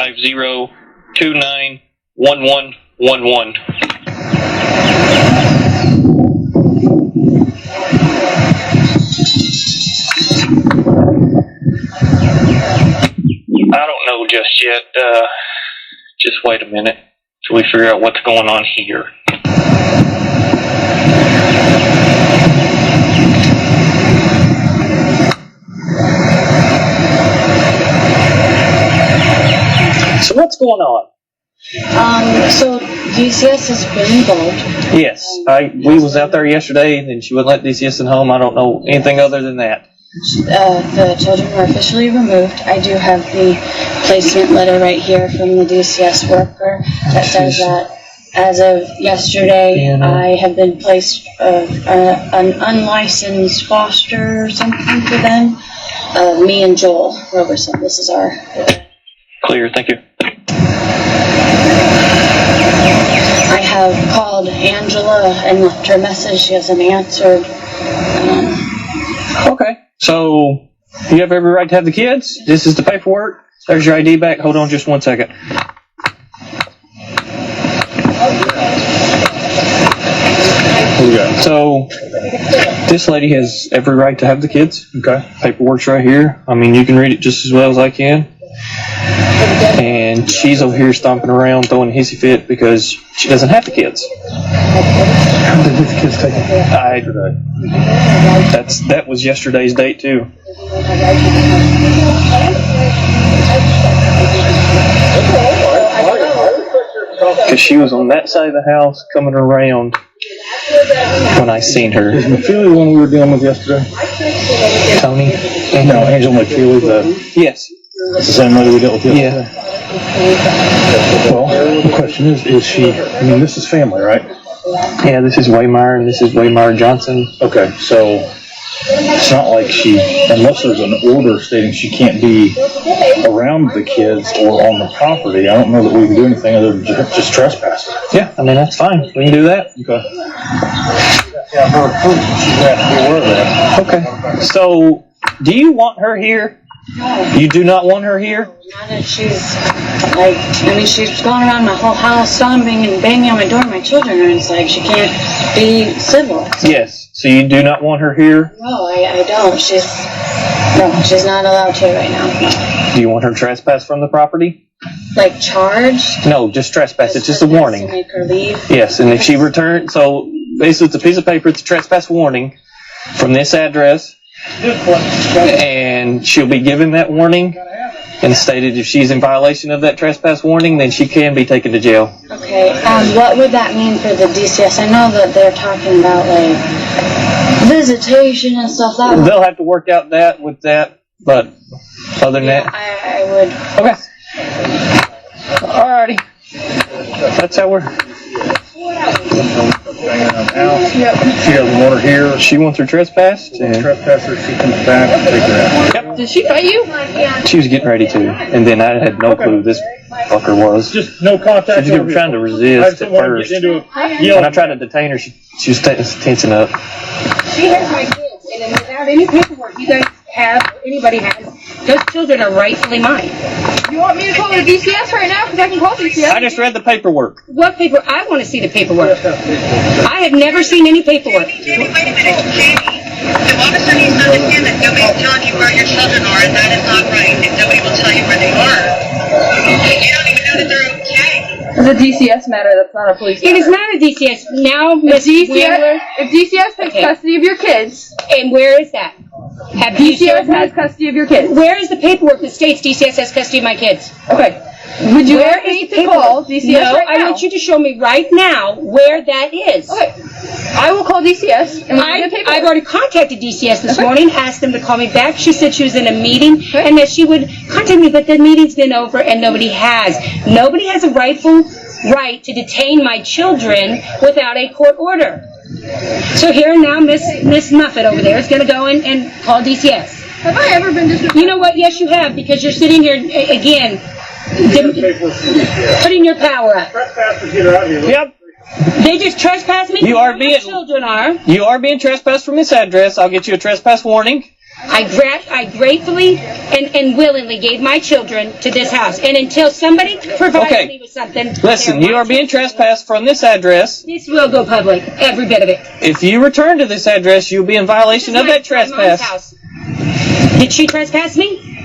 250-291111. I don't know just yet. Just wait a minute till we figure out what's going on here. So what's going on? So DCS has been involved. Yes, we was out there yesterday, and she wouldn't let DCS in home. I don't know anything other than that. The children were officially removed. I do have the placement letter right here from the DCS worker that says that as of yesterday, I have been placed an unlicensed foster or something for them. Me and Joel Roberson. This is our... Clear, thank you. I have called Angela and left her a message. She hasn't answered. Okay. So, you have every right to have the kids. This is the paperwork. There's your ID back. Hold on just 1 second. So, this lady has every right to have the kids. Okay. Paperwork's right here. I mean, you can read it just as well as I can. And she's over here stomping around, throwing a hissy fit because she doesn't have the kids. How did the kids take them? That was yesterday's date too. Because she was on that side of the house coming around when I seen her. Is McFeely the one we were dealing with yesterday? Tony? No, Angel McFeely. Yes. That's the same lady we dealt with yesterday? Yeah. Well, the question is she, I mean, this is family, right? Yeah, this is Waymire and this is Waymire Johnson. Okay, so it's not like she, unless there's an order stating she can't be around the kids or on the property, I don't know that we can do anything other than just trespass her. Yeah, I mean, that's fine. We can do that. Okay. Yeah, her proof, she's going to have to be aware of that. Okay. So, do you want her here? No. You do not want her here? Not if she's, she's going around my whole house stomping and banging on my door. My children are inside. She can't be civil. Yes. So you do not want her here? No, I don't. She's not allowed to right now. No. Do you want her trespassed from the property? Like charged? No, just trespass. It's just a warning. To make her leave? Yes, and if she returns, so basically it's a piece of paper, it's a trespass warning from this address, and she'll be given that warning and stated if she's in violation of that trespass warning, then she can be taken to jail. Okay, what would that mean for the DCS? I know that they're talking about, like, visitation and stuff. They'll have to work out that with that, but other than that... I would... Okay. Alrighty. That's how we're... Yep. She doesn't want her here. She wants her trespassed. Trespasser, she comes back and take her out. Yep. Did she fight you? She was getting ready to, and then I had no clue who this fucker was. Just no contact. She was trying to resist at first. When I tried to detain her, she was tensing up. She has my kids, and without any paperwork you guys have, anybody has, those children are rightfully mine. You want me to call the DCS right now? Because I can call DCS. I just read the paperwork. What paper? I want to see the paperwork. I have never seen any paperwork. Jamie, wait a minute. Jamie, the officer needs to understand that nobody's telling you where your children are, and that is not right, and nobody will tell you where they are. You don't even know that they're okay. It's a DCS matter. That's not a police matter. It is not a DCS. Now, Miss Wheeler. If DCS takes custody of your kids... And where is that? Have DCS has custody of your kids. Where is the paperwork that states DCS has custody of my kids? Okay. Would you like me to call DCS no, right now? I want you to show me right now where that is. Okay. I will call DCS and we'll get paperwork. I've already contacted DCS this morning, asked them to call me back. She said she was in a meeting and that she would contact me, but the meeting's been over and nobody has. Nobody has a rightful right to detain my children without a court order. So here now, Miss Muffet over there is going to go in and call DCS. Have I ever been disrespectful? You know what? Yes, you have, because you're sitting here again, putting your power up. Yep. They just trespassed me. You are being children are. You are being trespassed from this address. I'll get you a trespass warning. I gratefully and willingly gave my children to this house. And until somebody provides me with something... Listen, you are being trespassed from this address. This will go public, every bit of it. If you return to this address, you'll be in violation of that trespass. House. Did she trespass me?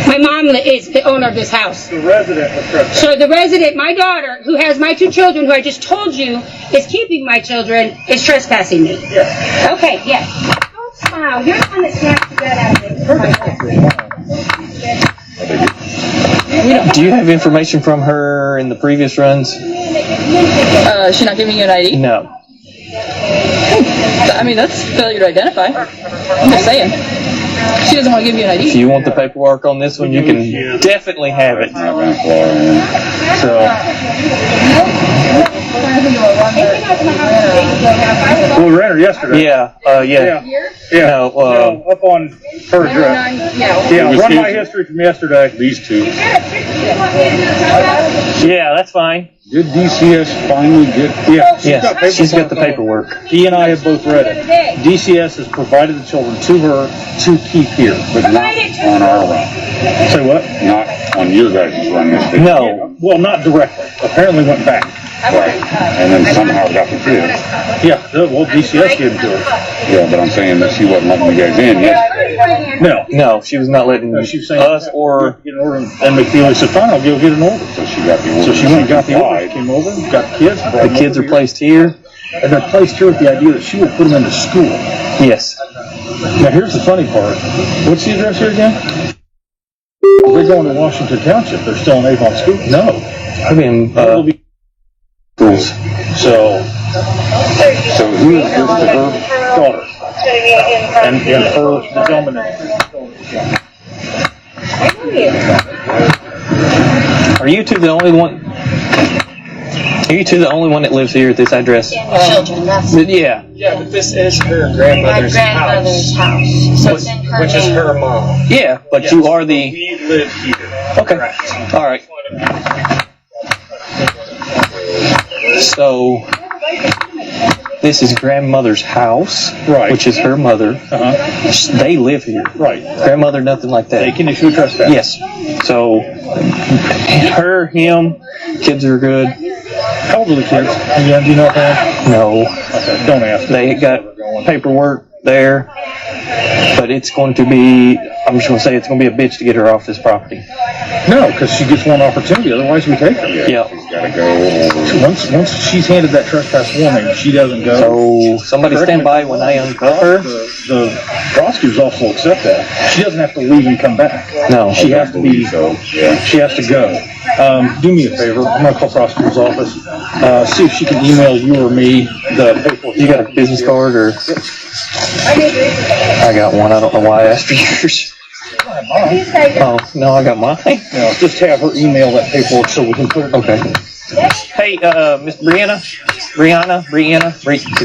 My mom is the owner of this house. The resident was trespassed. So the resident, my daughter, who has my 2 children, who I just told you is keeping my children, is trespassing me. Yes. Okay, yes. Don't smile. You're the one that snapped the gun out of me. Do you have information from her in the previous runs? She's not giving you an ID? No. I mean, that's failure to identify. I'm just saying. She doesn't want to give you an ID. If you want the paperwork on this one, you can definitely have it. So. Well, we ran her yesterday. Yeah. No, up on her address. Yeah, run my history from yesterday. These two. Yeah, that's fine. Did DCS finally get? Yes, she's got the paperwork. He and I have both read it. DCS has provided the children to her to keep here. But not on our run. Say what? Not on your guys' run. No. Well, not directly. Apparently went back. Right. And then somehow got the kids. Yeah, well, DCS gave them to her. Yeah, but I'm saying that she wasn't letting you guys in yesterday. No, she was not letting She was saying us or... get an order. And McFeely said, fine, I'll go get an order. So she got the order. So she went and got the order, came over, got the kids. The kids are placed here? And they're placed here with the idea that she will put them into school. Yes. Now, here's the funny part. What's the address here again? They're going to Washington Township. They're still in Avon School? No. I mean, schools. So who is this to her? Daughter. And her, the gentleman. Are you two the only one? Are you two the only one that lives here at this address? Children, that's Yeah. Yeah, but this is her my grandmother's grandmother's house. So it's in her which is name. her mom. Yeah, but you are the... We live here. Okay. Correct. All right. So, this is grandmother's house, Right. which is her mother. They live here. Right. Grandmother, nothing like that. They can issue a trespass. Yes. So, her, him, kids are good. How old are the kids? Yeah, do you know that? No. Okay, don't ask. They got paperwork there, but it's going to be, I'm just going to say it's going to be a bitch to get her off this property. No, because she gets one opportunity. Otherwise, we take her. Yeah. She's got to go. Once she's handed that trespass warning, she doesn't go. So, somebody stand by when I uncuff her. The prosecutors also accept that. She doesn't have to leave and come back. No. She has to be. So, yeah. She has to go. Do me a favor. I'm going to call prosecutor's office. See if she can email you or me the paperwork. You got a business card or? I got one. I don't know why I asked for yours. Oh, no, I got mine. No, just have her email that paperwork so we can put it. Okay. Hey, Miss Brianna? Is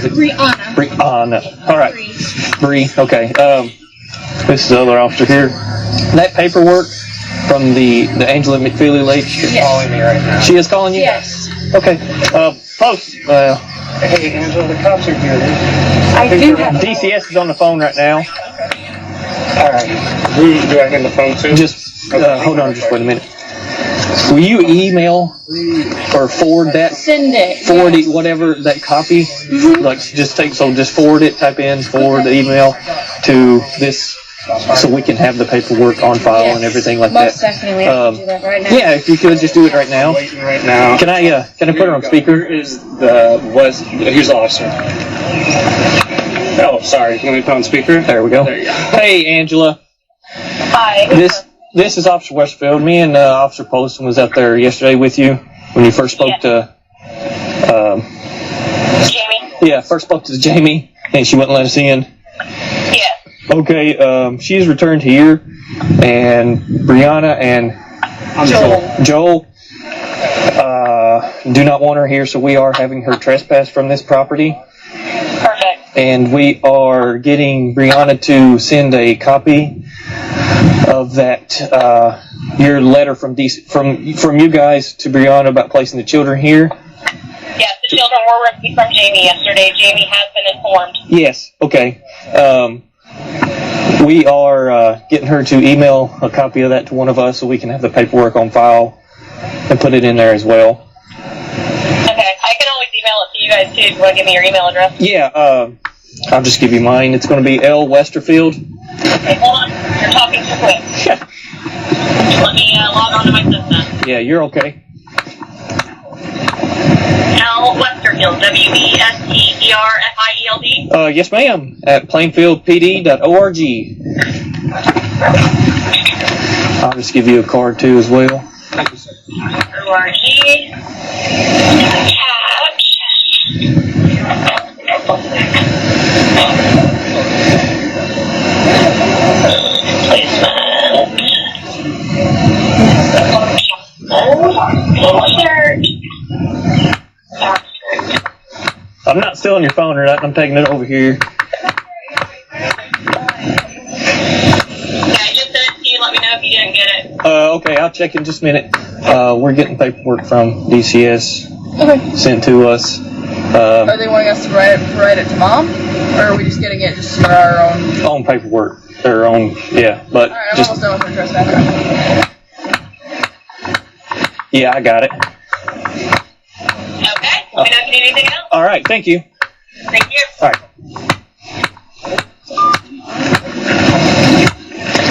it? Brianna. All right. Bree, okay. This is the other officer here. That paperwork from the Angela McFeely lady. She's calling me right now. She is calling you? Yes. Okay. Post. Hey, Angela, the cops are here. I do have. DCS is on the phone right now. All right. Who do I get the phone to? Just, hold on just wait a minute. Will you email or forward that? Send it. Forward it, whatever, that copy? Like, just forward it, type in, forward the email to this, so we can have the paperwork on file and everything like Most that. definitely. I can do that right now. Yeah, if you could just do it right now. Waiting right now. Can I put her on speaker? Here's the officer. Oh, sorry. Let me put on speaker. There we go. There you go. Hey, Angela. Hi. This is Officer Westfield. Me and Officer Poston was out there yesterday with you when you first spoke to Jamie? Yeah, first spoke to Jamie, and she wouldn't let us in. Yeah. Okay, she's returned here, and Brianna and Joel do not want her here, so we are having her trespass from this property. Perfect. And we are getting Brianna to send a copy of that, your letter from you guys to Brianna about placing the children here. Yes, the children were rescued from Jamie yesterday. Jamie has been informed. Yes, okay. We are getting her to email a copy of that to one of us so we can have the paperwork on file and put it in there as well. Okay, I can always email it to you guys too if you want to give me your email address. Yeah, I'll just give you mine. It's going to be L. Westerfield. Okay, hold on. You're talking too quick. Let me log on to my system. Yeah, you're okay. L. Westerfield, WESTERFIELD. Yes, ma'am. At plainfieldpd.org. I'll just give you a card too as well. ORG. I'm not stealing your phone or nothing. I'm taking it over here. Yeah, I just sent it to you. Let me know if you didn't get it. Okay, I'll check in just a minute. We're getting paperwork from DCS Okay. sent to us. Are they wanting us to write it to mom? Or are we just getting it just for our own? On paperwork. Their own, yeah. But Alright, I'm just, almost done with my trespass. yeah, I got it. Okay. Let me know if you need anything else. All right, thank you. Thank you. All right.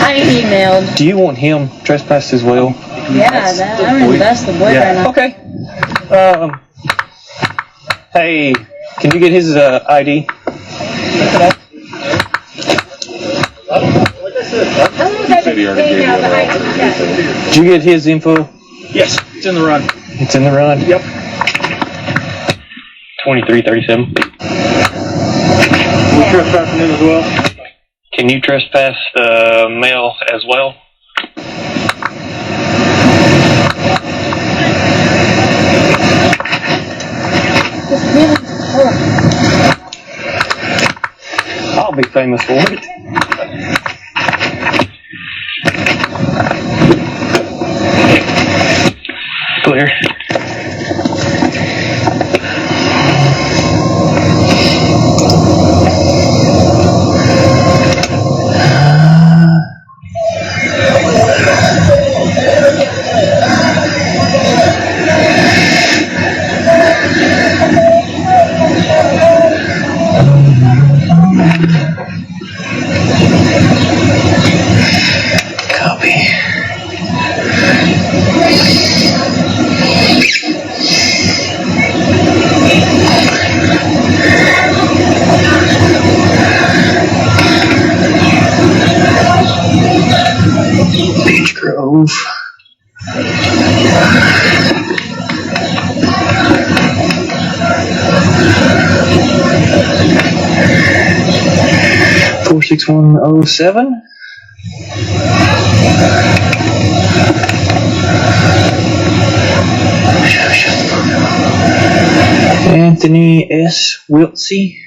I emailed. Do you want him trespassed as well? Yeah, that's the boyfriend. Okay. Hey, can you get his ID? Said he already gave you that. Did you get his info? Yes, it's in the run. It's in the run? Yep. 2337. We're trespassing in as well. Can you trespass male as well? I'll be famous for it. Clear. Copy. Beach Grove. Four 6107. Anthony S. Wiltsey.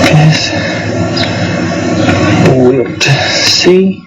S. Wiltsey.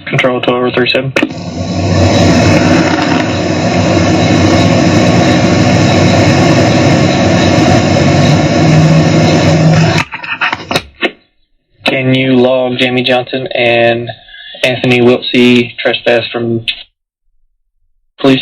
Control 1237. Can you log Jamie Johnson and Anthony Wiltsey trespass from police?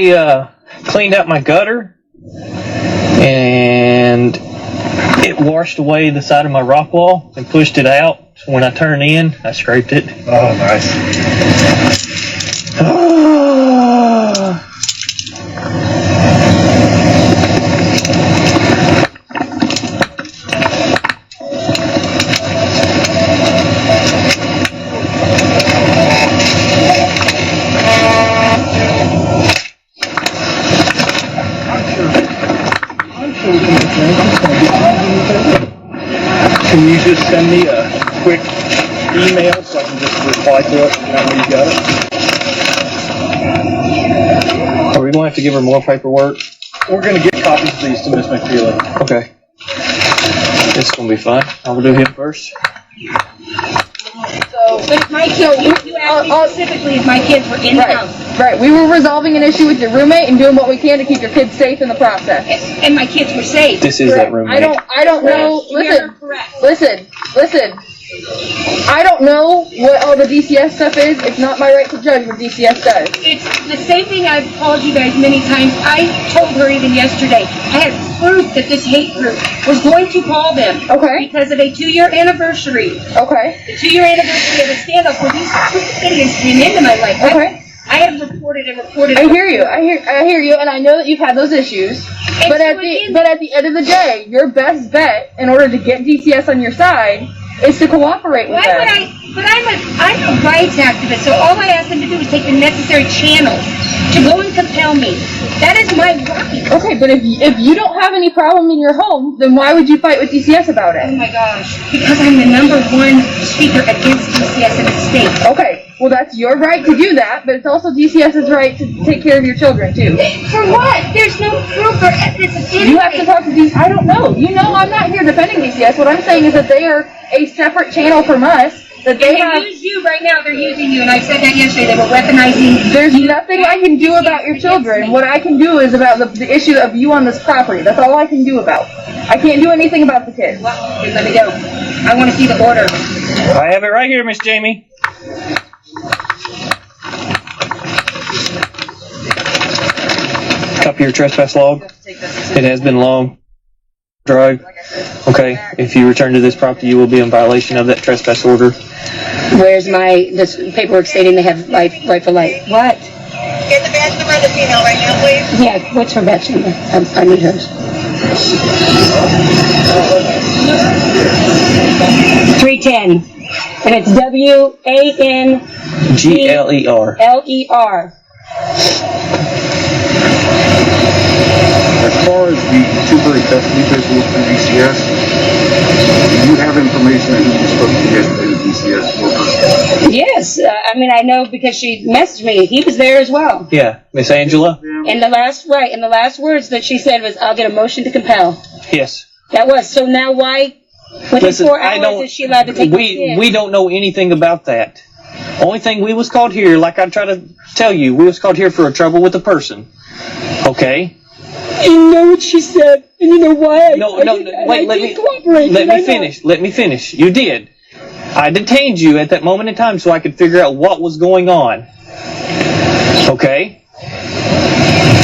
I cleaned out my gutter, and it washed away the side of my rock wall and pushed it out. So when I turned in, I scraped it. Oh, nice. Can you just send me a quick email so I can just reply to it? That way you got it. Are we going to have to give her more paperwork? We're going to get copies of these to Miss McFeely. Okay. This is going to be fun. I will do him first. But if my kids, you asked me specifically if my kids were in the house. Right. We were resolving an issue with your roommate and doing what we can to keep your kids safe in the process. And my kids were safe. This is that roommate. I don't know. Listen. I don't know what all the DCS stuff is. It's not my right to judge what DCS does. It's the same thing I've told you guys many times. I told her even yesterday. I had proof that this hate group was going to call them. Okay. Because of a 2-year anniversary. Okay. The 2-year anniversary of a standoff where these idiots came into my life. Okay. I have reported. I hear you. I hear you, and I know that you've had those issues. But at the end of the day, your best bet in order to get DCS on your side is to cooperate with them. But I'm a rights activist, so all I ask them to do is take the necessary channels to go and compel me. That is my right. Okay, but if you don't have any problem in your home, then why would you fight with DCS about it? Oh my gosh, because I'm the #1 speaker against DCS in the state. Okay, well that's your right to do that, but it's also DCS's right to take care of your children too. For what? There's no proof or evidence of anything. You have to talk to DCS. I don't know. You know I'm not here defending DCS. What I'm saying is that they are a separate channel from us. That they use you right now. They're using you, and I said that yesterday. They were weaponizing. There's nothing I can do about your children. What I can do is about the issue of you on this property. That's all I can do about. I can't do anything about the kids. Well, then let me go. I want to see the order. I have it right here, Miss Jamie. Copy your trespass log. It has been long. Drive. Okay. If you return to this property, you will be in violation of that trespass order. Where's this paperwork stating they have right for life? What? Get the badge number of the female right now, please. Yeah, what's her badge number? I need hers. 310. And it's WANGLER. LER. As far as the temporary custody paperwork from DCS, do you have information that you're supposed to get to the DCS worker? Yes, I know because she messaged me. He was there as well. Yeah, Miss Angela. And the last words that she said was, "I'll get a motion to compel." Yes. That was so. Now why? Within 4 hours is she allowed to take? We don't know anything about that. Only thing we was called here, like I try to tell you, we was called here for a trouble with a person. Okay. You know what she said, and you know why. Wait. Let me finish. Let me finish. You did. I detained you at that moment in time so I could figure out what was going on. Okay?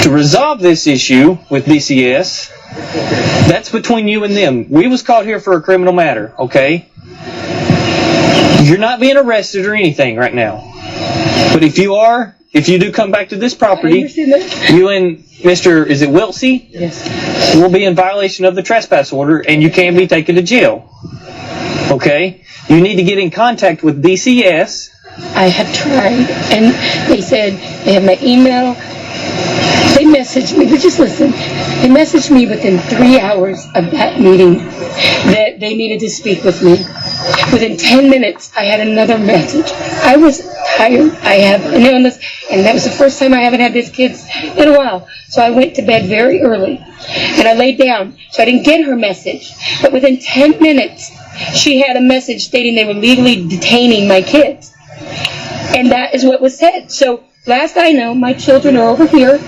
To resolve this issue with DCS, that's between you and them. We was called here for a criminal matter, okay? You're not being arrested or anything right now. But if you do come back to this property, you and Mr. Is it Wiltsey? Yes. Will be in violation of the trespass order, and you can be taken to jail. Okay? You need to get in contact with DCS. I have tried, and they said they have my email. They messaged me, but just listen. They messaged me within 3 hours of that meeting that they needed to speak with me. Within 10 minutes, I had another message. I was tired. I have an illness, and that was the first time I haven't had these kids in a while. So I went to bed very early, and I laid down, so I didn't get her message. But within 10 minutes, she had a message stating they were legally detaining my kids. And that is what was said. So last I know, my children are over here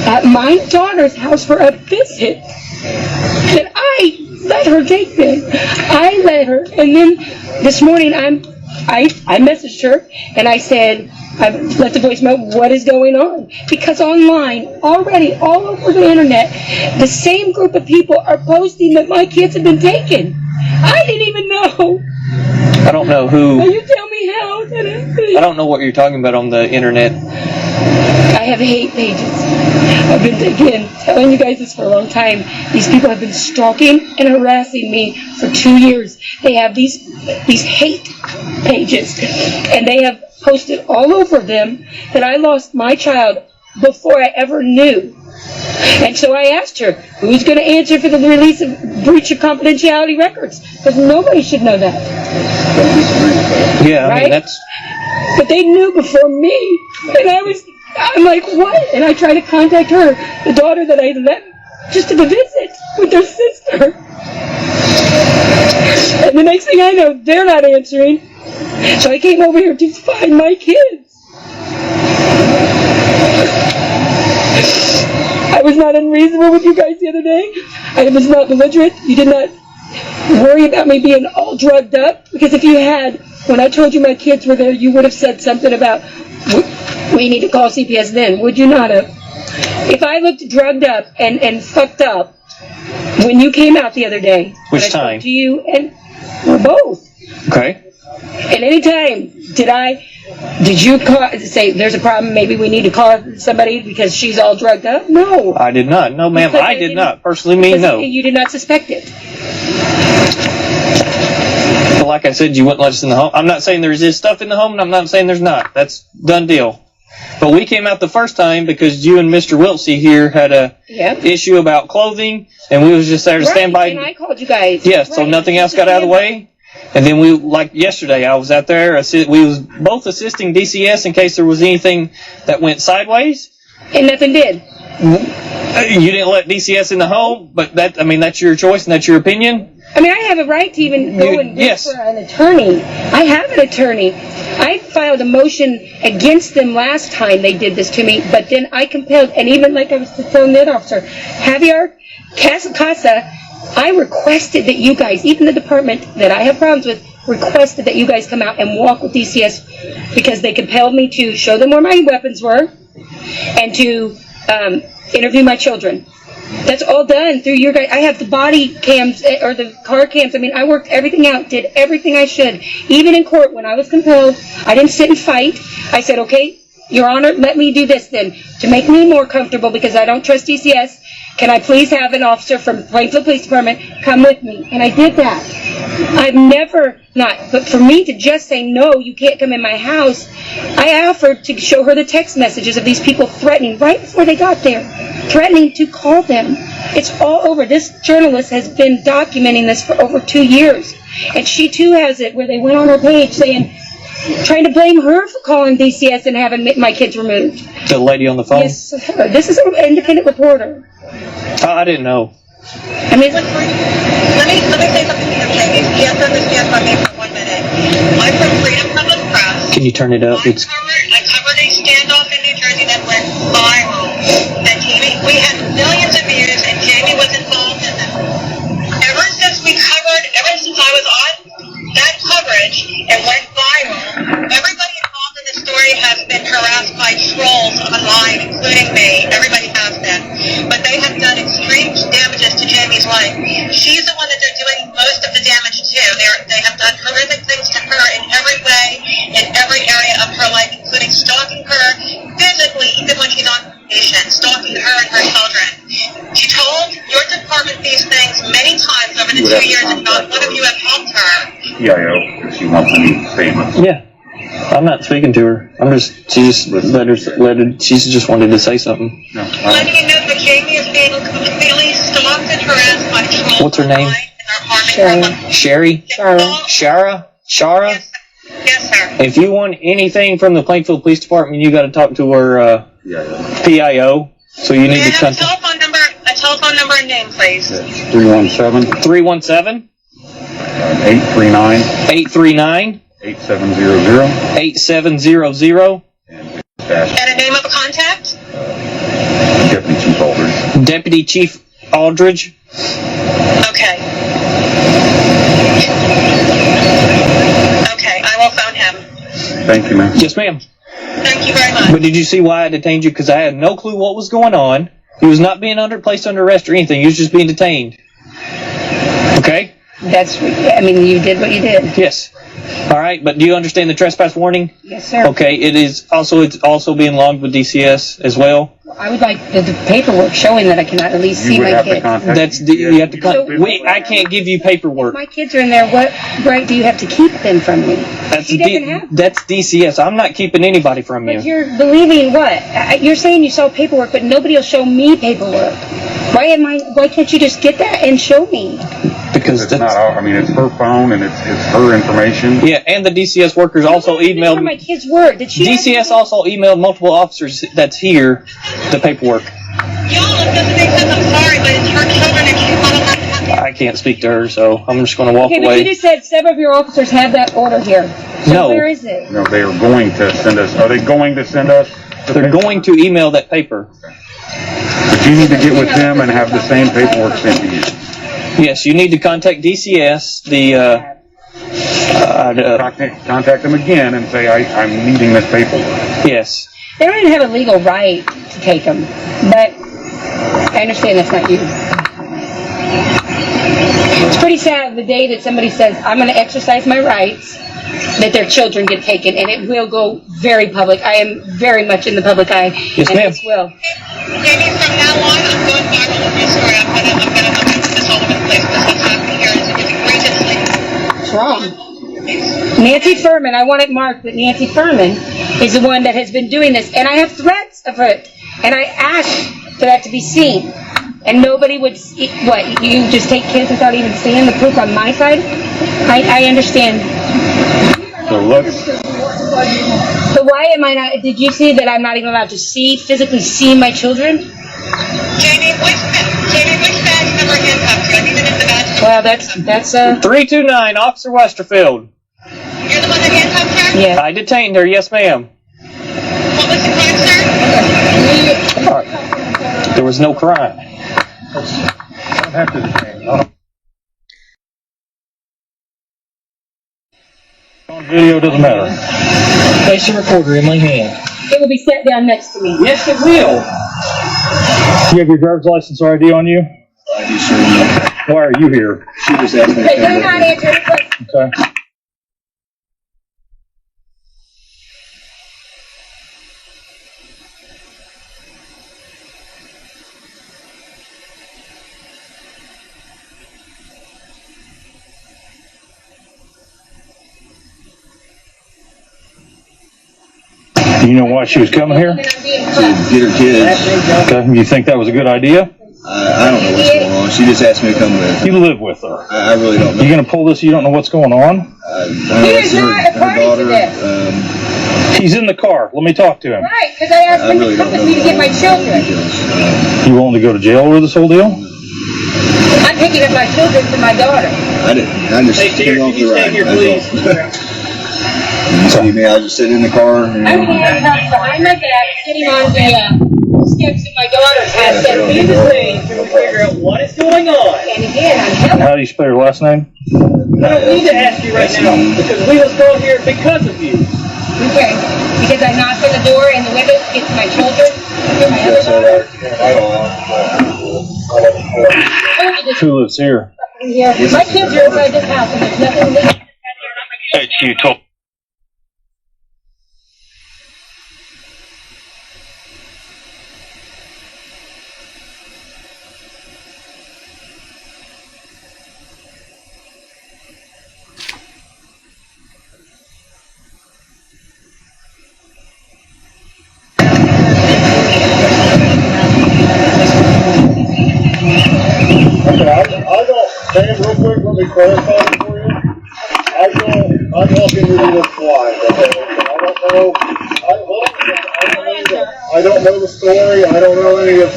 at my daughter's house for a visit that I let her take them. I let her. And then this morning I'm I messaged her and I said, I left a voicemail, what is going on? Because online, already, all over the internet, the same group of people are posting that my kids have been taken. I didn't even know. I don't know who. Will you tell me how that happened? I don't know what you're talking about on the internet. I have hate pages. I've been, again, telling you guys this for a long time. These people have been stalking and harassing me for 2 years. They have these hate pages, and they have posted all over them that I lost my child before I ever knew. And so I asked her, who's going to answer for the release of breach of confidentiality records? Because nobody should know that. Yeah, I Right? mean, that's. But they knew before me, and I'm like, what? And I tried to contact her, the daughter that I left just to visit with their sister. And the next thing I know, they're not answering. So I came over here to find my kids. I was not unreasonable with you guys the other day. I was not belligerent. You did not worry about me being all drugged up. Because if you had, when I told you my kids were there, you would have said something about, we need to call CPS then. Would you not have? If I looked drugged up and fucked up when you came out the other day. Which when I time? spoke to you, and we're both. Okay. At any time, did you say there's a problem, maybe we need to call somebody because she's all drugged up? No. I did not. No, ma'am, Because I did not. Personally, me, no. You did not suspect it. But like I said, you wouldn't let us in the home. I'm not saying there is stuff in the home, and I'm not saying there's not. That's done deal. But we came out the first time because you and Mr. Wiltsey here had a issue about clothing, and we was just there to stand by. And I called you guys. Yes, so nothing else got out of the way. And then we, like yesterday, I was out there. We was both assisting DCS in case there was anything that went sideways. And nothing did. You didn't let DCS in the home, but that's your choice and that's your opinion. I mean, I have a right to even go and look for an attorney. I have an attorney. I filed a motion against them last time they did this to me, but then I compelled, and even like I was telling the other officer, Javier Casa, I requested that you guys, even the department that I have problems with, requested that you guys come out and walk with DCS because they compelled me to show them where my weapons were and to interview my children. That's all done through your guys. I have the body cams or the car cams. I mean, I worked everything out, did everything I should. Even in court, when I was compelled, I didn't sit and fight. I said, okay, Your Honor, let me do this then. To make me more comfortable, because I don't trust DCS, can I please have an officer from Plainfield Police Department come with me? And I did that. I've never not, but for me to just say, no, you can't come in my house, I offered to show her the text messages of these people threatening, right before they got there, threatening to call them. It's all over. This journalist has been documenting this for over 2 years. And she too has it, where they went on her page saying, trying to blame her for calling DCS and having my kids removed. The lady on the phone? Yes, her. This is an independent reporter. I didn't know. I mean, let me say something to you, Jamie. Yes, understand by me for 1 minute. I'm from Freedom Public Press. Can you turn it up? I covered a standoff in New Jersey that went viral. That Jamie, we had millions of views, and Jamie was involved in it. Ever since I was on that coverage, it went viral. Everybody involved in the story has been harassed by trolls online, including me. Everybody has been. But they have done extreme damages to Jamie's life. She's the one that they're doing most of the damage to. They have done horrific things to her in every way, in every area of her life, including stalking her physically, even when she's on vacation, stalking her and her children. She told your department these things many times over the 2 years, and not one of you have helped her. PIO, if she wants any statements. Yeah. I'm not speaking to her. She just wanted to say something. No, Letting you know that Jamie is being completely stalked and harassed by trolls. What's her name? Sherry? Shara? Shara? Yes, sir. If you want anything from the Plainfield Police Department, you got to talk to her PIO. So you need to a telephone number and name, please. 317 839 839 8700 8700. And a name of a contact? Deputy Chief Aldridge. Deputy Chief Aldridge. Okay. Okay, I will phone him. Thank you, ma'am. Yes, ma'am. Thank you very much. But did you see why I detained you? Because I had no clue what was going on. He was not being placed under arrest or anything. He was just being detained. Okay? I mean, you did what you did. Yes. All right, but do you understand the trespass warning? Yes, sir. Okay, it's also being logged with DCS as well. I would like the paperwork showing that I cannot at least see my kids. You have to. I can't give you paperwork. If my kids are in there, what right do you have to keep them from me? That's DCS. I'm not keeping anybody from you. But you're believing what? You're saying you saw paperwork, but nobody will show me paperwork. Why can't you just get that and show me? Because it's not our, I mean, it's her phone and it's her information. Yeah, and the DCS workers also emailed. Where my kids were. Did she? DCS also emailed multiple officers that's here the paperwork. Y'all, it doesn't make sense. I'm sorry, but it's her children and she's not allowed to have. I can't speak to her, so I'm just going to walk Okay, but away. you just said several of your officers have that order here. So No. where is it? No, they are going to send us. Are they going to send us? They're going to email that paper. But you need to get with them and have the same paperwork sent to you. Yes, you need to contact DCS. Contact them again and say I'm needing this paperwork. Yes. They don't even have a legal right to take them, but I understand that's not you. It's pretty sad the day that somebody says, I'm going to exercise my rights, that their children get taken, and it will go very public. I am very much in the public eye. Yes, ma'am. This will. Jamie, from now on, I'm going viral with my story. I'm gonna put this all over the place because what's happening here is egregiously. What's wrong? Nancy Furman, I want it marked that Nancy Furman is the one that has been doing this, and I have threats of it, and I asked for that to be seen, and nobody would see. What, you just take kids without even seeing the proof on my side? I understand. So look. So why am I not, did you see that I'm not even allowed to physically see my children? Jamie, which badge number handcuffs you? I need to know the badge. Well, that's 329, Officer Westerfield. You're the one that handcuffed her? Yeah. I detained her, yes, ma'am. What was the crime, sir? All right. There was no crime. I don't have to detain. On video doesn't matter. Place your recorder in my hand. It will be set down next to me. Yes, it will. You have your driver's license or ID on you? I do, sir. Why are you here? She just asked me to Okay, come do not answer any questions. Okay. You know why she was coming here? to get her kids. Okay. You think that was a good idea? I don't know what's going on. She just asked me to come with her. You live with her. I really don't know. You're going to pull this, you don't know what's going on? I know it's her daughter. He's in the car. Let me talk to him. Right, because I asked him to come with me to get my children. You willing to go to jail over this whole deal? I'm picking up my children for my daughter. I just came off the ride. You see me, I was just sitting in the car. I'm behind my back, sitting on the steps of my daughter's house. To figure out what is going on. And again, I'm telling How do you spell your last name? I don't need to ask you right now because we was brought here because of you. okay, because I knocked on the door and the window to get to my children. Get my other daughter. Who lives here? Yeah, my kids are inside this house and there's nothing legal. You told. Sam, real quick, let me clarify it for you. I'm walking into this blind, okay? I don't know the story. I don't know any of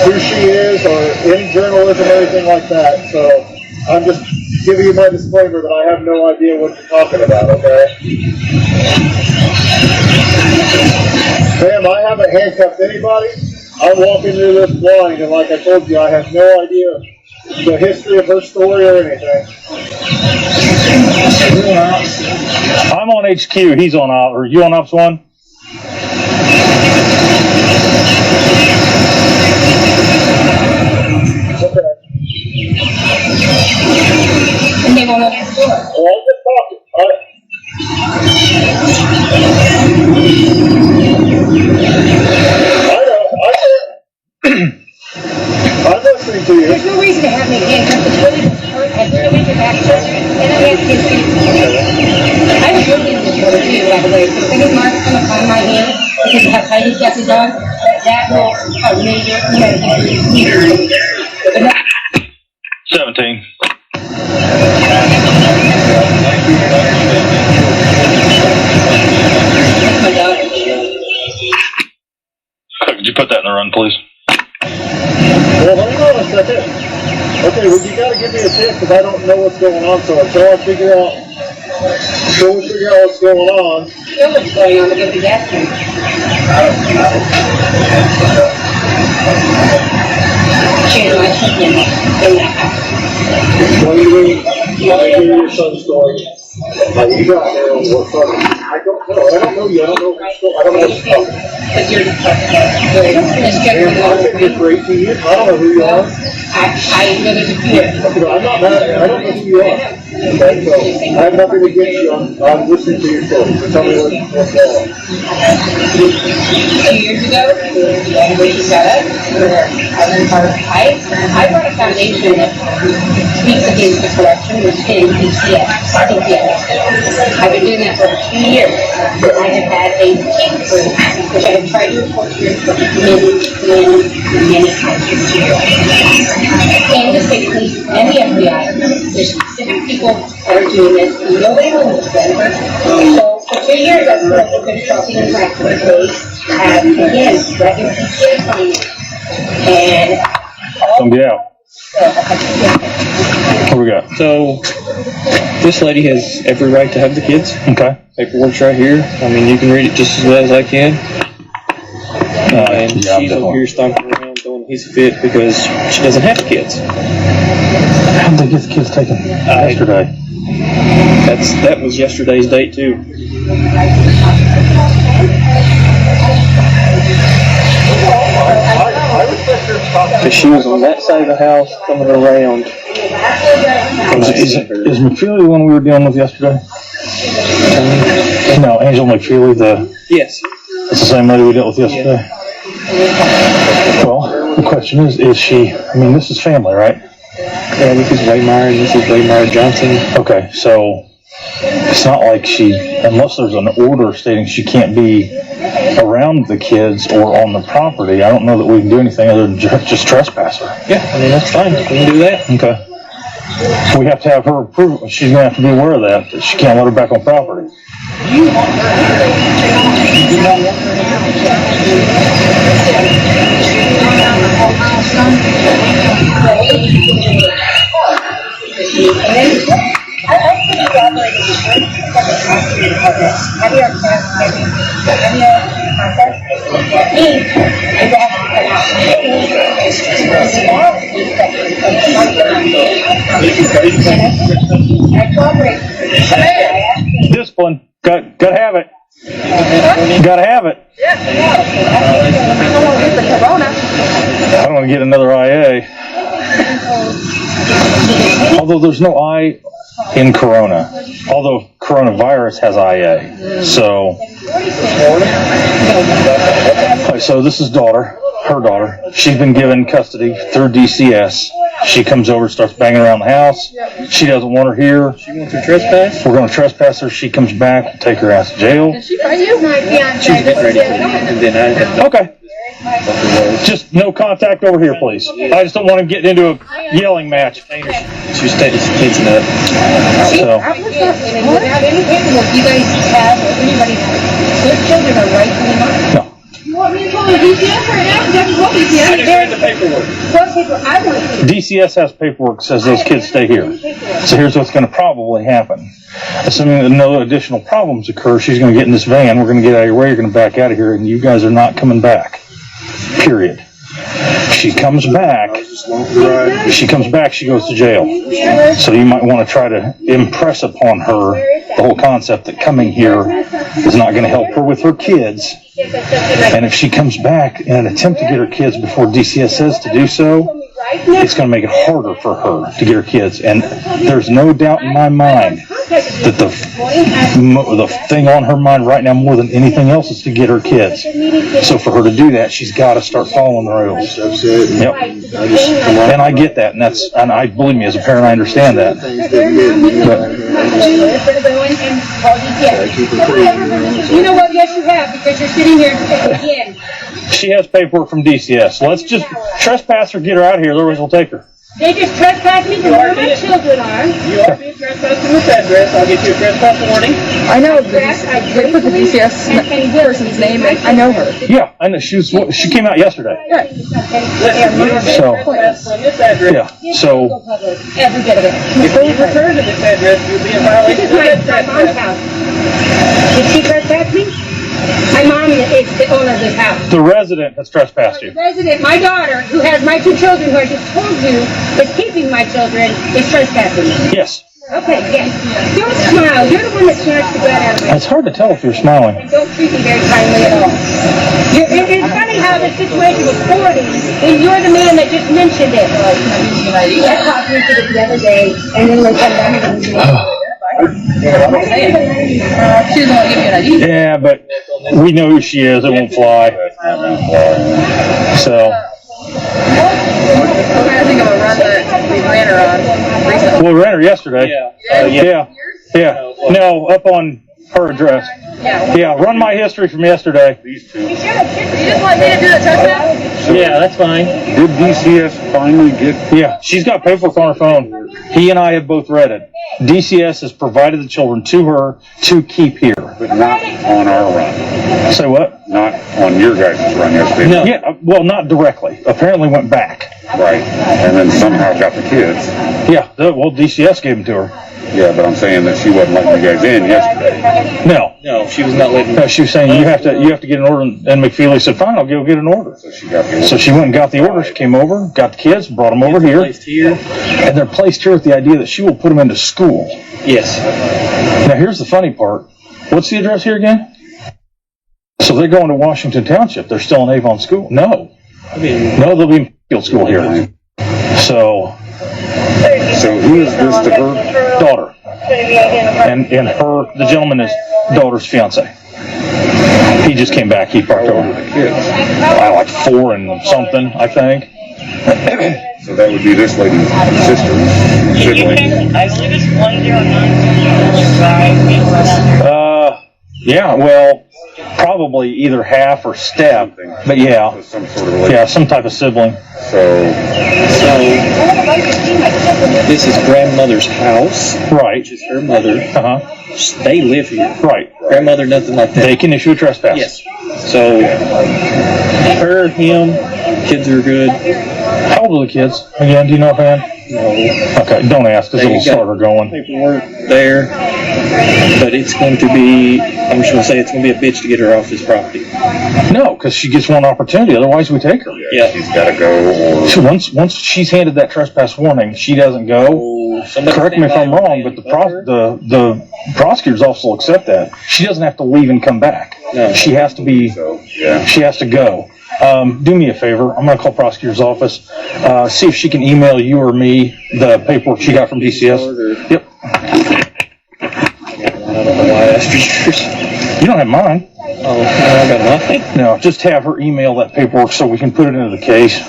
who she is or any journalism or anything like that. So I'm just giving you my disclaimer that I have no idea what you're talking about, okay? Sam, I haven't handcuffed anybody. I'm walking into this blind, and like I told you, I have no idea the history of her story or anything. I'm on HQ. He's on or you on Ops 1? And they won't open the door. Well, I'm just talking. I'm listening to you. There's no reason to have me handcuffed. It's really hurt. I put a major back surgery, and I have to get I was looking at this order too, by the way. So if any marks come upon my hand, because of how tight he's got it on, that will a major, 17. my daughter. Could you put that in the run, please? Well, hold on a second. Okay, well, you gotta give me a chance because I don't know what's going on, so until we figure out what's going on. You know what's going on to get the gas tank. She's my husband in that house. What do you mean? Give me your son's story. How you got there and what son? I don't know. I don't know you. I don't know what's talking. But you're the I've been here for 18 years. I don't know who you are. I know there's a few. Okay, I'm not mad. I don't know who you are. Okay, so I have nothing against you. I'm listening to your story. So tell me what's going on. 2 years ago, we got up. I brought a foundation that speaks against the corruption, which is DCS. I've been doing that for 2 years. I have had a case group, which I have tried to report here for many times. And the state police and the FBI, there's specific people that are doing this. Nobody knows them. So for 2 years, I've been shopping and practicing. They have, again, record DCS on me. And Come get out. What we got? So, this lady has every right to have the kids. Okay. Paperwork's right here. I mean, you can read it just as well as I can. And yeah, she's over here stomping around throwing his fit because she doesn't have kids. How did they get the kids taken yesterday? That was yesterday's date too. Because she was on that side of the house coming around. Is McFeely the one we were dealing with yesterday? No, Angel McFeely, Yes. it's the same lady we dealt with yesterday. Well, the question is she, I mean, this is family, right? Yeah, this is Waymire and this is Waymire Johnson. Okay, so it's not like unless there's an order stating she can't be around the kids or on the property, I don't know that we can do anything other than just trespass her. Yeah, I mean, that's fine. We can do that. Okay. We have to have her approval. She's going to have to be aware of that she can't let her back on property. Discipline. Gotta have it. Gotta have it. I don't want to get another IA. Although there's no I in Corona. Although coronavirus has IA. So this is her daughter. She's been given custody through DCS. She comes over, starts banging around the house. She doesn't want her here. She wants to trespass? We're going to trespass her. She comes back, we'll take her ass to jail. Did she fight you? She's getting ready to leave, and then I have Okay. Just no contact over here, please. I just don't want to get into a yelling match. She's taking some kids up. So. And without any paperwork, you guys have, or anybody has, those children are rightfully mine. No. You want me to call the DCS right now? Because I can call DCS. I just read the paperwork. What paper? I want to. DCS has paperwork that says those kids stay here. So here's what's going to probably happen. Assuming that no additional problems occur, she's going to get in this van. We're going to get out of your way. You're going to back out of here, and you guys are not coming back. Period. She comes back. She goes to jail. So you might want to try to impress upon her the whole concept that coming here is not going to help her with her kids. And if she comes back in an attempt to get her kids before DCS says to do so, it's going to make it harder for her to get her kids. And there's no doubt in my mind that the thing on her mind right now more than anything else is to get her kids. So for her to do that, she's got to start following the rules. Yep. And I get that, and I believe me, as a parent, I understand that. You know what? Yes, you have, because you're sitting here again. She has paperwork from DCS. Let's just trespass her, get her out of here, otherwise we'll take her. They just trespassed me to where my children are. You are being trespassed in this address. I'll get you a trespass warning. I know they put the DCS person's name in. I know her. Yeah, I know. She came out yesterday. Right. So, yeah. So, Every bit of it. If you return to this address, you'll be in violation of that My mom's trespass. house. Did she trespass me? My mom is the owner of this house. the resident has trespassed you. The resident, my daughter, who has my 2 children, who I just told you is keeping my children, is trespassing me. Yes. Okay, yes. Don't smile. You're the one that snatched the blood out of my It's hard to tell if you're smiling. Don't treat me very kindly at all. It's funny how the situation was forwarding, and you're the man that just mentioned it. I talked to it the other day, and then they come back and She doesn't want to give you an ID. Yeah, but we know who she is. It won't fly. So. I'm trying to think of a run that we ran her on recently. Well, we ran her yesterday. Yeah. No, up on her address. Yeah, run my history from yesterday. You just want me to do the trespass? Yeah, that's fine. Did DCS finally get... Yeah, she's got paperwork on her phone. He and I have both read it. DCS has provided the children to her to keep here. But not on our run. Say what? Not on your guys' run yesterday. No. Yeah, well, not directly. Apparently went back. Right. And then somehow got the kids. Yeah, well, DCS gave them to her. Yeah, but I'm saying that she wasn't letting you guys in yesterday. No, she was not letting. No, she was saying you have to get an order, and McFeely said, "Fine, I'll go get an order." So she got the order. So she went and got the order. She came over, got the kids, brought them over here, and they're placed here with the idea that she will put them into school. Yes. Now here's the funny part. What's the address here again? So they're going to Washington Township. They're still in Avon School. No, they'll be in field school here. So who is this to her? Daughter, and the gentleman is daughter's fiance. He just came back. He parked over. Like 4 and something, I think. So that would be this lady's sister, sibling. I believe it's 109. Yeah, well, probably either half or step, but yeah. Some sort of relation. Yeah, some type of sibling. So this is grandmother's house. Right. Which is her mother. Uh-huh. They live here. Right. Grandmother, nothing like that. They can issue a trespass. Yes. So him, kids are good. How old are the kids? Again, do you know offhand? No. Okay, don't ask, because it'll start her going. Paperwork there. But it's going to be, I'm just going to say it's going to be a bitch to get her off this property. No, because she gets one opportunity, otherwise we take her. Yeah. She's got to go. So once she's handed that trespass warning, she doesn't go. Correct me if I'm wrong, but the prosecutor's office will accept that. She doesn't have to leave and come back. No. She has to be. She has to go. Do me a favor. I'm going to call prosecutor's office. See if she can email you or me the paperwork she got from DCS. Yep. I don't know why I asked for yours. You don't have mine. Oh, I got nothing. No, just have her email that paperwork so we can put it into the case.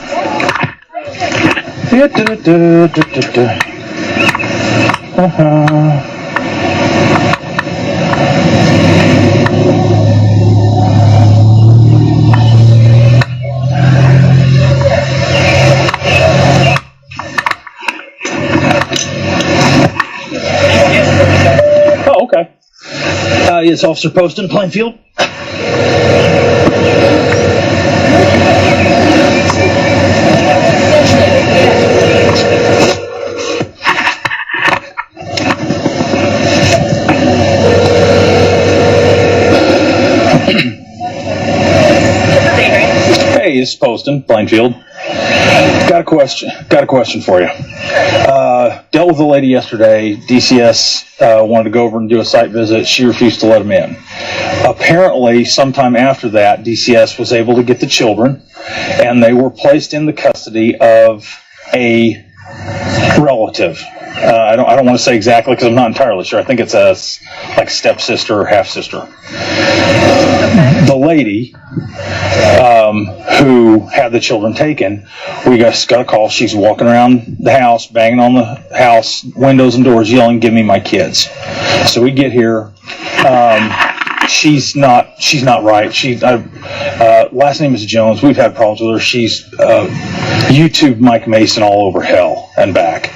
Oh, okay. It's Officer Poston, Plainfield. Hey, it's Poston, Plainfield. Got a question for you. Dealt with a lady yesterday. DCS wanted to go over and do a site visit. She refused to let them in. Apparently, sometime after that, DCS was able to get the children, and they were placed in the custody of a relative. I don't want to say exactly because I'm not entirely sure. I think it's a stepsister or half sister. The lady who had the children taken, we got a call. She's walking around the house, banging on the house windows and doors, yelling, "Give me my kids!" So we get here. She's not right. Last name is Jones. We've had problems with her. She's YouTube Mike Mason all over hell and back.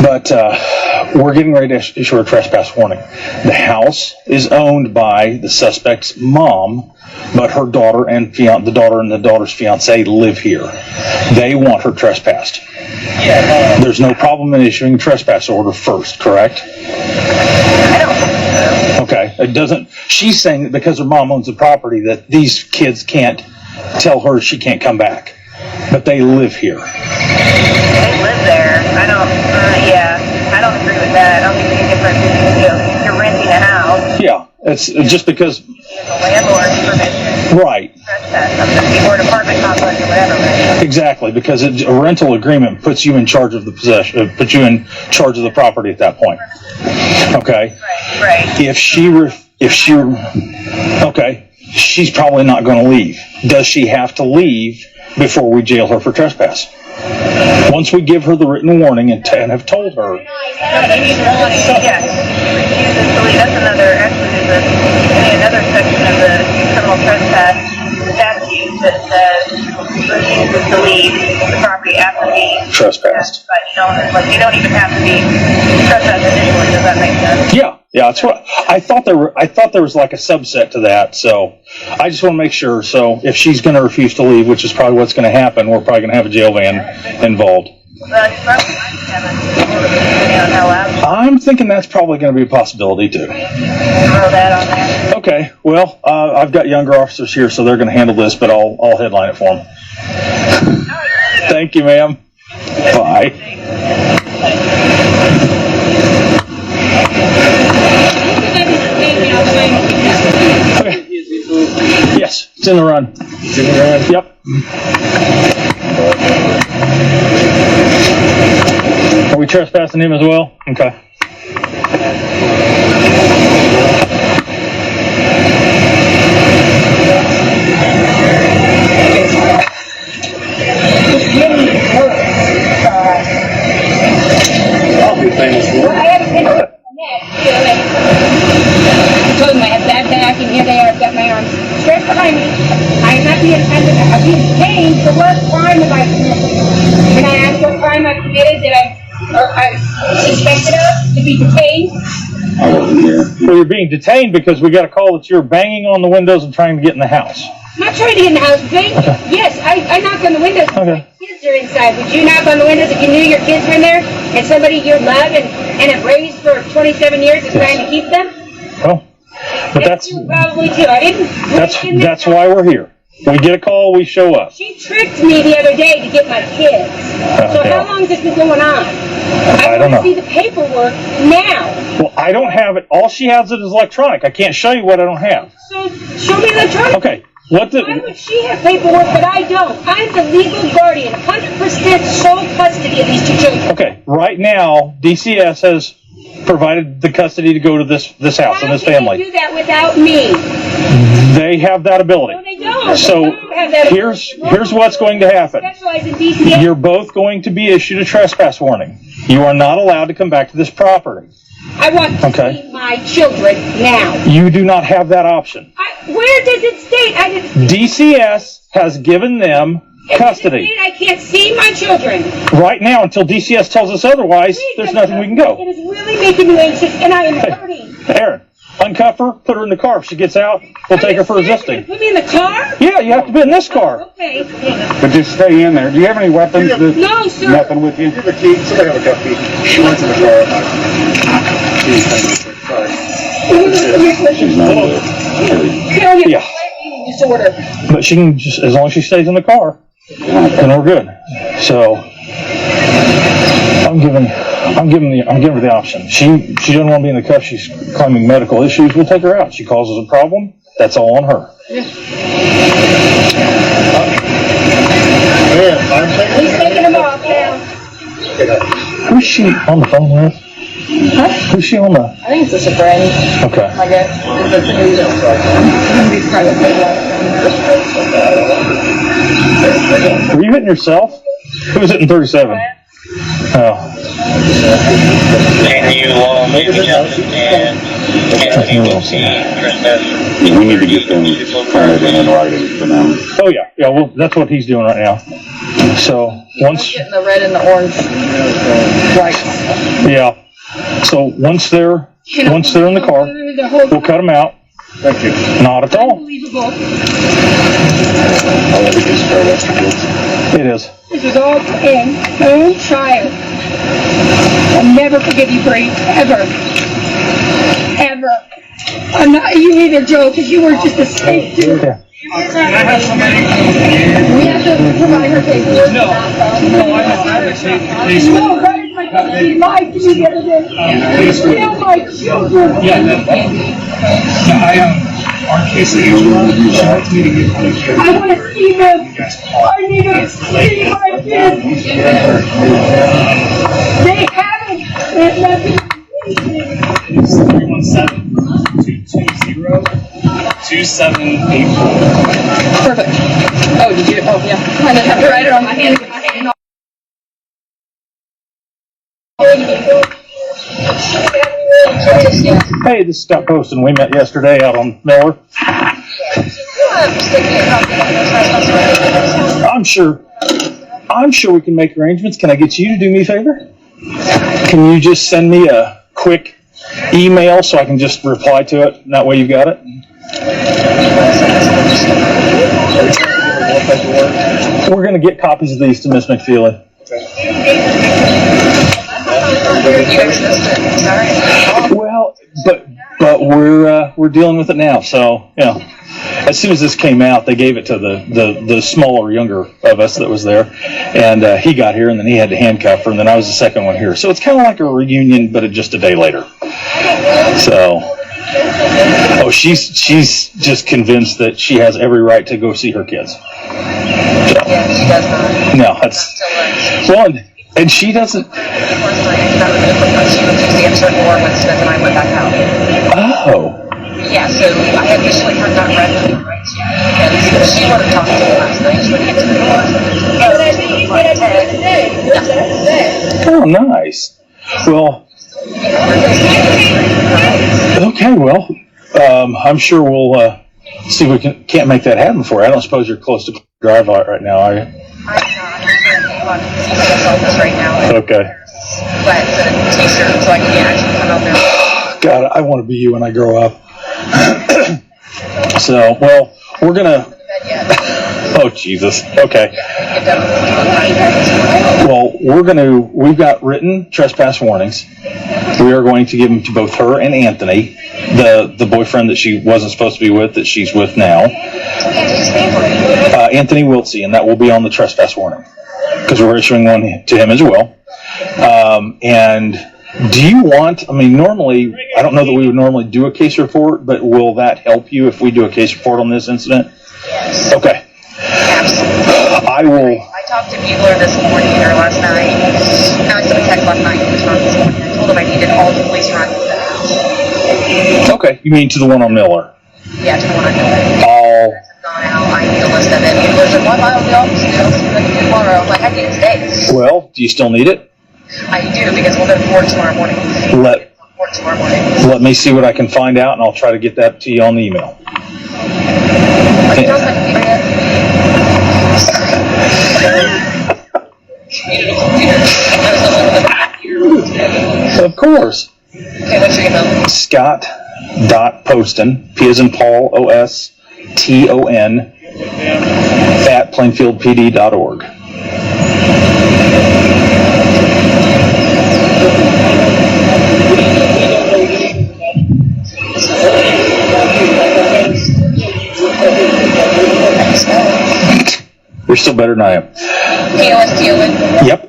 But we're getting ready to issue a trespass warning. The house is owned by the suspect's mom, but her daughter and the daughter and the daughter's fiance live here. They want her trespassed. There's no problem in issuing a trespass order first, correct? Okay. It doesn't. She's saying that because her mom owns the property that these kids can't tell her she can't come back, but they live here. They live there. I don't agree with that. I don't think it's different if you're renting a house. Yeah, it's just because. It's a landlord's permission. Right. Trespass something, or an apartment complex or whatever. Right? Exactly, because a rental agreement puts you in charge of the possession, puts you in charge of the property at that point. Okay. Right. Okay, she's probably not going to leave. Does she have to leave before we jail her for trespass? Once we give her the written warning and have told her. Yes. Refuses to leave. That's another section of the criminal trespass statute that says refuses to leave the property after being trespassed. But you don't even have to be trespassed initially. Does that make sense? Yeah, that's what I thought. I thought there was like a subset to that. So I just want to make sure. So if she's going to refuse to leave, which is probably what's going to happen, we're probably going to have a jail van involved. Well, you probably might have how loud. I'm thinking that's probably going to be a possibility too. Throw that on there. Okay. Well, I've got younger officers here, so they're going to handle this, but I'll headline it for them. Thank you, ma'am. Bye. Okay. Yes, it's in the run. Yep. Are we trespassing him as well? Okay. I'll be famous for it. I told him I have bad back, and here they are. I've got my arms stretched behind me. I'm not being detained for what crime have I committed? Can I ask what crime I've committed that I'm suspected of to be detained? I wasn't here. Well, you're being detained because we got a call that you're banging on the windows and trying to get in the house. I'm not trying to get in the house, babe. Okay. Yes, I knocked on the windows. Okay. My kids are inside. Would you knock on the windows if you knew your kids were in there and somebody you love and have raised for 27 years is trying to keep them? Well, but that's you probably too. I didn't. that's why we're here. We get a call, we show up. She tricked me the other day to get my kids. So how long has this been going on? I don't know. want to see the paperwork now. Well, I don't have it. All she has it is electronic. I can't show you what I don't have. So show me the electronic. Okay. Why would she have paperwork but I don't? I'm the legal guardian, 100% sole custody of these two children. Okay. Right now, DCS has provided the custody to go to this house and this family. How can they do that without me? They have that ability. No, they don't. So They don't have that here's what's going to happen. Specialize in DCS. You're both going to be issued a trespass warning. You are not allowed to come back to this property. I want to see my children now. You do not have that option. Where does it state? DCS has given them custody. I can't see my children. Right now, until DCS tells us otherwise, there's nothing we can go. It is really making me anxious, and I am hurting. Aaron, uncuff her, put her in the car. If she gets out, we'll take her for resisting. Put me in the car? Yeah, you have to be in this car. Okay. But just stay in there. Do you have any weapons? No, sir. Nothing with you? You have a key. Somebody have a cup key. She went to the car. Yeah. Disorder. But she can just, as long as she stays in the car. then we're good. So I'm giving her the option. She doesn't want to be in the cuffs. She's claiming medical issues. We'll take her out. She causes a problem. That's all on her. Man, I'm He's taking them off now. Who's she on the phone with? Huh? Who's she on the? I think it's just a friend. Okay. I guess. It's a private Were you hitting yourself? Who was hitting 37? Oh. Can you maybe and We need to get them printed and in writing for now. Oh yeah. Yeah. Well, that's what he's doing right now. So once. Getting the red and the orange lights. Yeah. So once they're in the car, we'll cut them out. Thank you. Not at all. Unbelievable. It is. This was all planned. My own child. I'll never forgive you, Bree. Ever. Ever. I'm not you either, Joe, because you were just a snake, dude. Yeah. We have to provide her paperwork. No, I he lied to me the other day. Kill my children. our case of she wants me to get I want to see them. I need to see my kids. They haven't. There's nothing. It's 317-220-2784. Perfect. Oh, did you? Oh, yeah. I didn't have to write it on my hand. Hey, this is Scott Poston. We met yesterday out on Miller. I'm sure we can make arrangements. Can I get you to do me a favor? Can you just send me a quick email so I can just reply to it? And that way you've got it. We're going to get copies of these to Miss McFeely. Well, but we're dealing with it now. So as soon as this came out, they gave it to the smaller, younger of us that was there, and he got here, and then he had to handcuff her, and then I was the second one here. So it's kind of like a reunion, but just a day later. So, she's just convinced that she has every right to go see her kids. So, Yeah, she does not. no, that's well, and she doesn't. She refused to answer more when Smith and I went back out. Oh. Yeah, so I officially had not read the rights yet because she wanted to talk to me last night. She would get to the door. Oh, nice. Well. Okay. Well, I'm sure we'll see if we can't make that happen for you. I don't suppose you're close to drive right now, are you? I'm not. I'm on CCS office right now. Okay. But it's a t-shirt, so I can actually come out there. God, I want to be you when I grow up. So, well, we're gonna. Oh, Jesus. Okay. Well, we've got written trespass warnings. We are going to give them to both her and Anthony, the boyfriend that she wasn't supposed to be with, that she's with now. Anthony Wiltsey, and that will be on the trespass warning because we're issuing one to him as well. And do you want, normally, I don't know that we would normally do a case report, but will that help you if we do a case report on this incident? Yes. Okay. Absolutely. I will. I talked to Bugler this morning or last night. No, I sent a text last night. He was not this morning. I told him I needed all the police around to the house. Okay. You mean to the one on Miller? Yeah, to the one on Miller. All. Gone out. I need a list of it. Bugler said, "Why buy all the office bills? I can do tomorrow." I'm like, I need it today. Well, do you still need it? I do because we'll go to court tomorrow morning. Let me see what I can find out, and I'll try to get that to you on the email. Of course. Okay, what's your email? Scott.Poston, P as in Paul, OSTON, at plainfieldpd.org. You're still better than I am. Yep.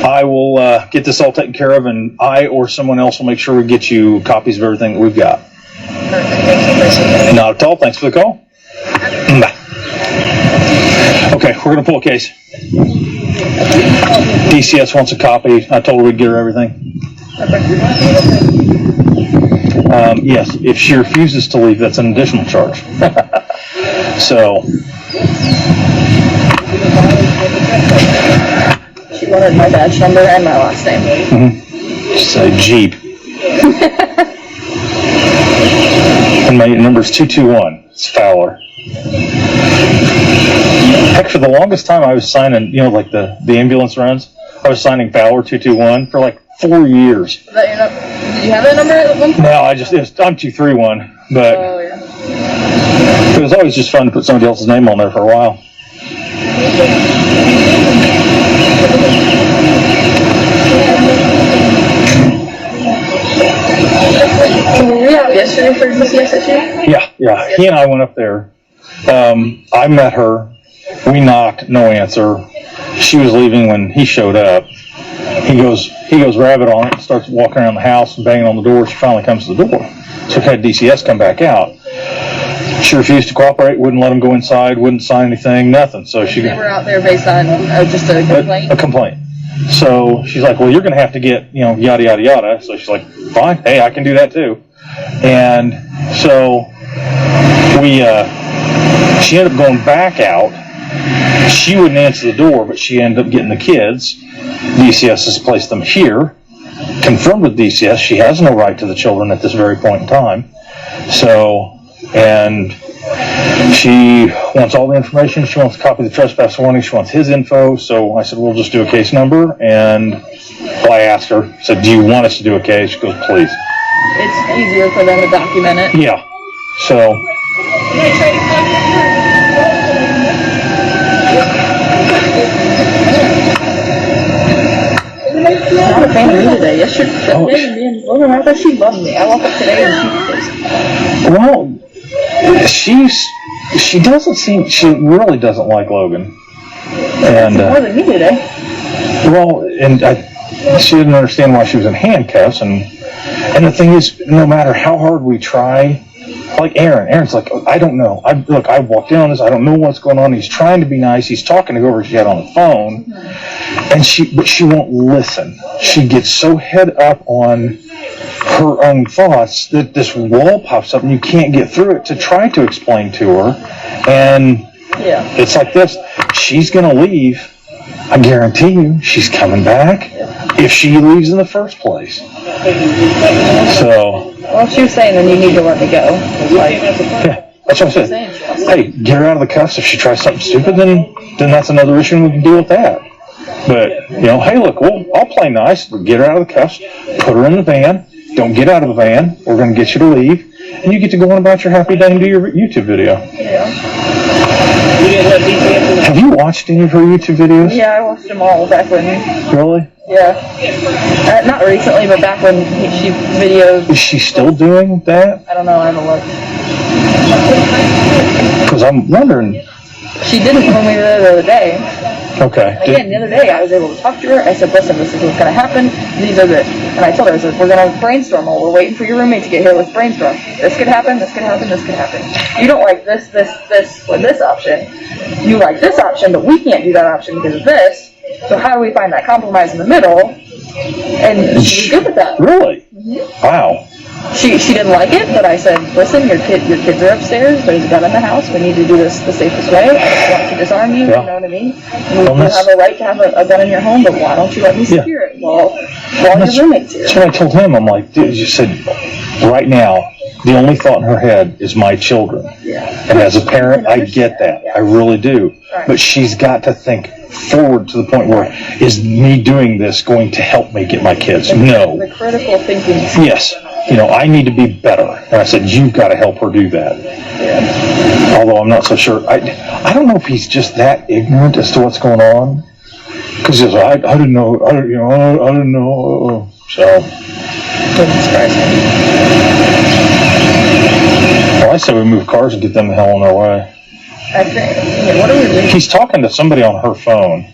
I will get this all taken care of, and I or someone else will make sure we get you copies of everything that we've got. Not at all. Thanks for the call. Bye. Okay, we're going to pull a case. DCS wants a copy. I told her we'd get her everything. Yes, if she refuses to leave, that's an additional charge. So. She wanted my badge number and my last name. It's a Jeep. And my number's 221. It's Fowler. Heck, for the longest time I was signing, like the ambulance runs, I was signing Fowler 221 for like 4 years. Is that your number? Did you have that number at one point? No, I'm 231, but it was always just fun to put somebody else's name on there for a while. Were we out yesterday for DCS issue? Yeah. He and I went up there. I met her. We knocked, no answer. She was leaving when he showed up. He goes rabbit on it and starts walking around the house and banging on the door. She finally comes to the door. So we had DCS come back out. She refused to cooperate, wouldn't let him go inside, wouldn't sign anything, nothing. So they were out there based on just a complaint? A complaint. So she's like, well, you're going to have to get, yada, yada, yada. So she's like, fine. Hey, I can do that too. And so she ended up going back out. She wouldn't answer the door, but she ended up getting the kids. DCS has placed them here. Confirmed with DCS, she has no right to the children at this very point in time. So, and she wants all the information. She wants a copy of the trespass warning. She wants his info. So I said, we'll just do a case number. And I asked her, I said, do you want us to do a case? She goes, please. It's easier for them to document it. Yeah. So. I'm not a fan of me today. Yesterday, I thought she loved me. I woke up today and she really doesn't like Logan. And more than me today. She didn't understand why she was in handcuffs, and the thing is, no matter how hard we try, like Aaron's like, I don't know. I walked in on this. I don't know what's going on. He's trying to be nice. He's talking to whoever she had on the phone, but she won't listen. She gets so head up on her own thoughts that this wall pops up and you can't get through it to try to explain to her. And it's like this. She's going to leave. I guarantee you she's coming back if she leaves in the first place. So. Well, she was saying then you need to let me go. That's what I said. Hey, get her out of the cuffs. If she tries something stupid, then that's another issue and we can deal with that. But, hey, look, I'll play nice. Get her out of the cuffs. Put her in the van. Don't get out of the van. We're going to get you to leave. And you get to go on about your happy day and do your YouTube video. Yeah. Have you watched any of her YouTube videos? Yeah, I watched them all back when. Really? Yeah. Not recently, but back when she videos. Is she still doing that? I don't know. I haven't looked. Because I'm wondering. She didn't when we were there the other day. Okay. Again, the other day I was able to talk to her. I said, listen, this is what's going to happen. These are and I told her, I said, we're going to brainstorm. We're waiting for your roommate to get here. Let's brainstorm. This could happen, this could happen, this could happen. You don't like this option. You like this option, but we can't do that option because of this. So how do we find that compromise in the middle? And she was good with that. Really? Mm-hmm. Wow. She didn't like it, but I said, listen, your kids are upstairs. There's a gun in the house. We need to do this the safest way. I just want to disarm you. Yeah. You know what I mean? You have a right to have a gun in your home, but why don't you let me secure it while your roommate's here? That's what I told him. I'm like, dude, you said, right now, the only thought in her head is my children. Yeah. And as a parent, I get that. Yeah. I really do. Right. But she's got to think forward to the point where, is me doing this going to help me get my kids? No. The critical thinking. Yes. I need to be better. And I said, you've got to help her do that. Yeah. Although I'm not so sure. I don't know if he's just that ignorant as to what's going on. Because he goes, I didn't know. I didn't know. So. Doesn't surprise me. Well, I said we move cars and get them the hell on their way. I think, yeah, what are we reading? He's talking to somebody on her phone.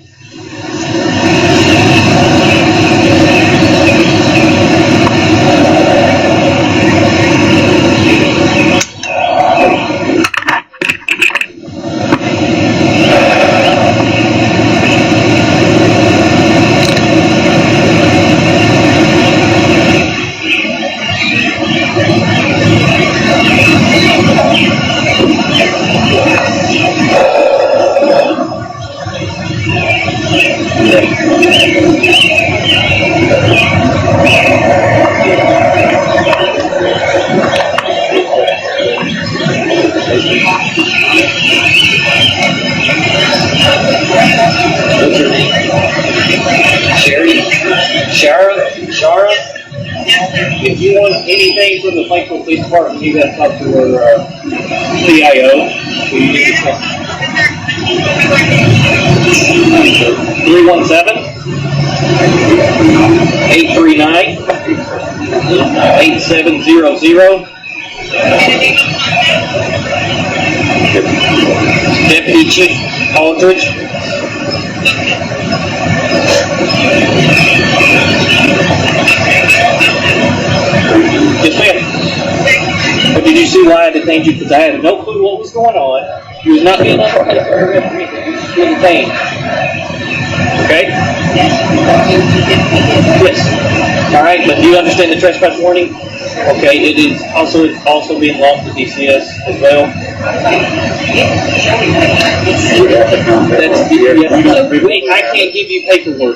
If you want anything from the Plainfield Police Department, you gotta talk to our CIO. 317-839-8700. Deputy Chief Aldridge. Yes, ma'am. But did you see why I detained you? Because I had no clue what was going on. You was not being unprotected or arrested. You was just being detained. Okay? Yes. All right, but do you understand the trespass warning? Okay, it is also being lost to DCS as well. That's I can't give you paperwork.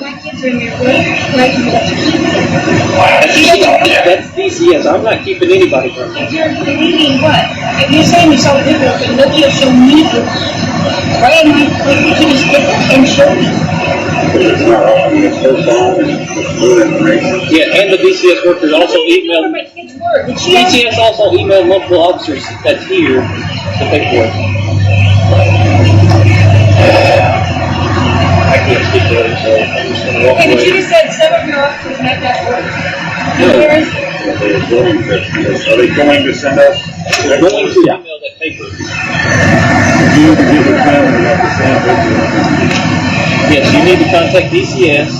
That's DCS. I'm not keeping anybody from it. You're reading what? If you're saying you saw paperwork and nobody will show me paperwork, why am I supposed to just get that and show me? Yeah, and the DCS workers also emailed. DCS also emailed multiple officers that's here the paperwork. I can't speak to it, so I'm just going to walk Okay, but away. you just said some of your officers met that work. No. Where is Are they going to send us? They're going to email that paper. You need to get with them and have to send it. Yes, you need to contact DCS,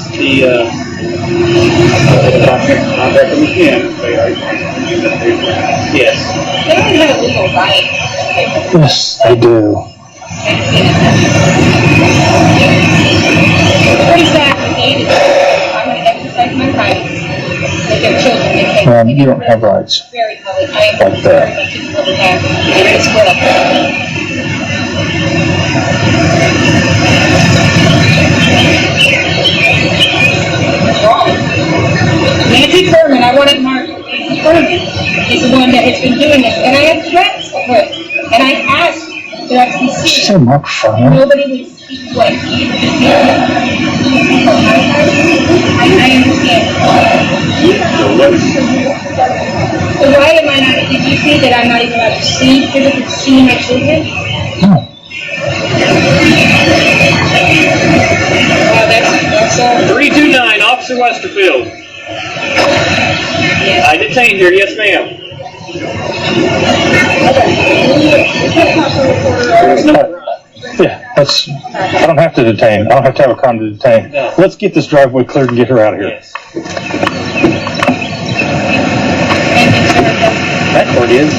Contact them again and say, I need that paper. yes. they don't have a legal right. Yes, they do. It's pretty sad for me to I'm going to exercise my rights with their children. They can't You don't have rights. very public. I am Like that. very much in public have in this world. Wrong. Nancy Furman, I wanted Mark Furman is the one that has been doing this, and I have threats of her, and I asked that I can She see. said Mark Furman. Nobody would speak what I understand. So why am I not, did you see that I'm not even allowed to see, physically see my children? No. Wow, that's 329, Officer Westerfield. I detained her, yes ma'am. Yeah, that's. I don't have to detain. I don't have to have a crime to detain. No. Let's get this driveway cleared and get her out of here. Yes. That part is,